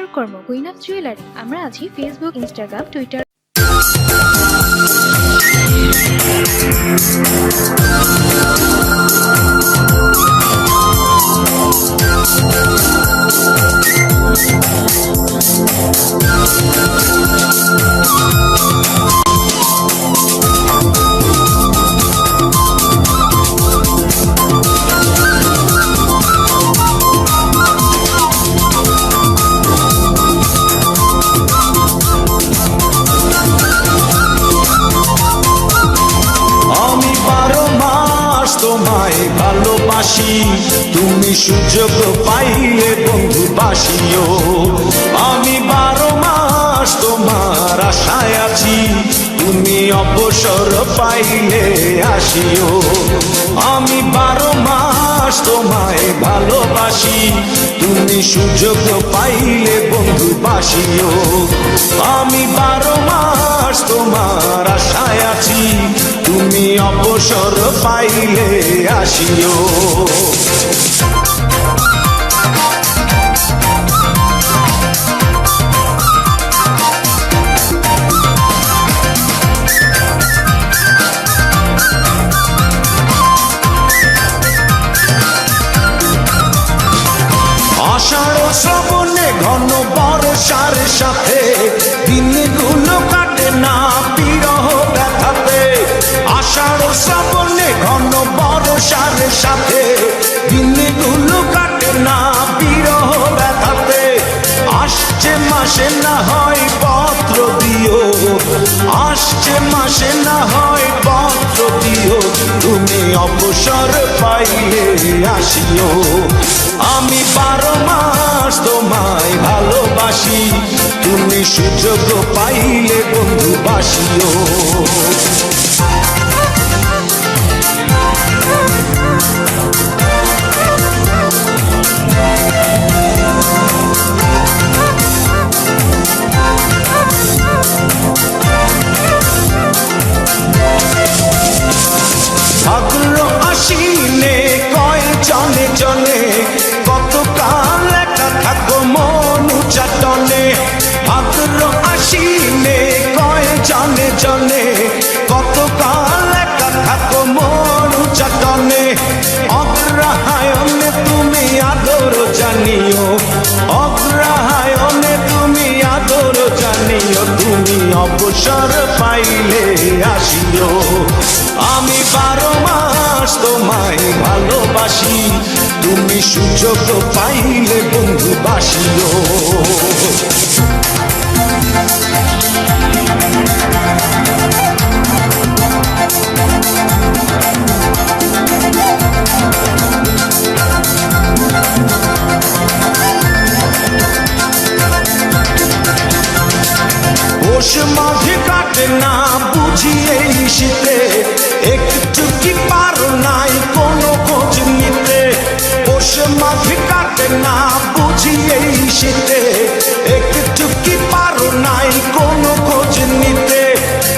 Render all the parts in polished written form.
কারুকর্ম queen of jewellery. আমরা আছি Facebook, Instagram, Twitter. তোমায় ভালোবাসি, তুমি সুযোগ পাইলে বন্ধু বাসিও। আমি 12 মাস তোমার আশায় আছি, তুমি অবসর পাইলে আসিও। আমি 12 মাস তোমায় ভালোবাসি, তুমি সুযোগ পাইলে বন্ধু বাসিও। আমি 12 মাস তোমার আশায় আছি, তুমি অবসর পাইলে আসিও। আষাঢ় শ্রাবণে ঘন বর্ষার সাথে দিনগুলো কাটে না বিরহ ব্যথাতে। আষাঢ় শ্রাবণে ঘন বর্ষার সাথে দিনগুলো কাটে না বিরহ ব্যথাতে। আসছে মাসে না হয় পত্র দিও, আসছে মাসে না হয় পত্র দিও, তুমি অবসর পাইলে আসিও। আমি 12 মাস তোমায় ভালোবাসি, তুমি সুযোগ পাইলে বন্ধু বাসিও। ভাদ্র আশ্বিনে কয় জনে জনে কতকাল একা থাকো মনু চাটনে। ভাদ্র আশ্বিনে কয় জনে জনে কতকাল একা থাকো মনু চাটনে। অগ্রহায়ণে তুমি আদর জানিও, অগ্রহায়ণে তুমি আদর জানিও, তুমি অবসর পাইলে আসিও। আমি 12 মাস তোমায় ভালোবাসি, তুমি সুযোগ পাইলে বন্ধু বাসিও। পৌষ মাঘে কাটে না বুঝি এই শীতে, একটু কি পারো নাই কোনো খোঁজ নিতে। পৌষ মাঘে কাটে না বুঝি এই শীতে, একটু কি পারো নাই কোনো খোঁজ নিতে।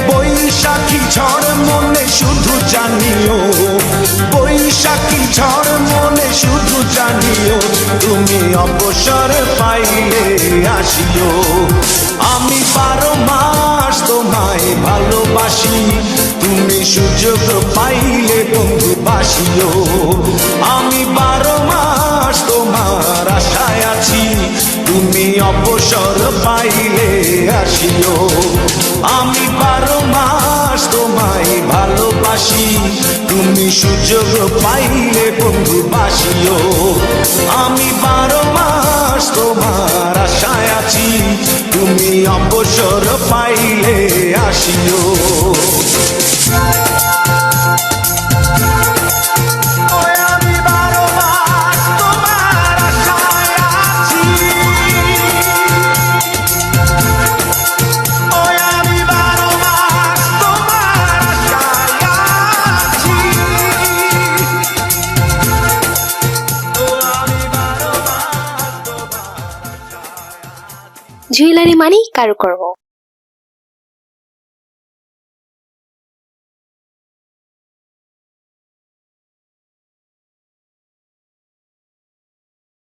বৈশাখী ঝড় মনে শুধু জানিও, বৈশাখী ঝড় মনে শুধু জানিও, তুমি অবসর পাইলে আসিও। আমি 12 মাস তোমায় ভালোবাসি, তুমি সুযোগ পাইলে বন্ধু বাসিও। আমি 12 মাস তোমার আশায় আছি, তুমি অবসর পাইলে আসিও। আমি 12 মাস তোমায় ভালোবাসি, তুমি সুযোগ পাইলে বন্ধু বাসিও। আমি 12 মাস তোমার আশায় আছি, তুমি অবসর পাইলে আসিও। জুয়েলারি মানেই কারুকর্ম।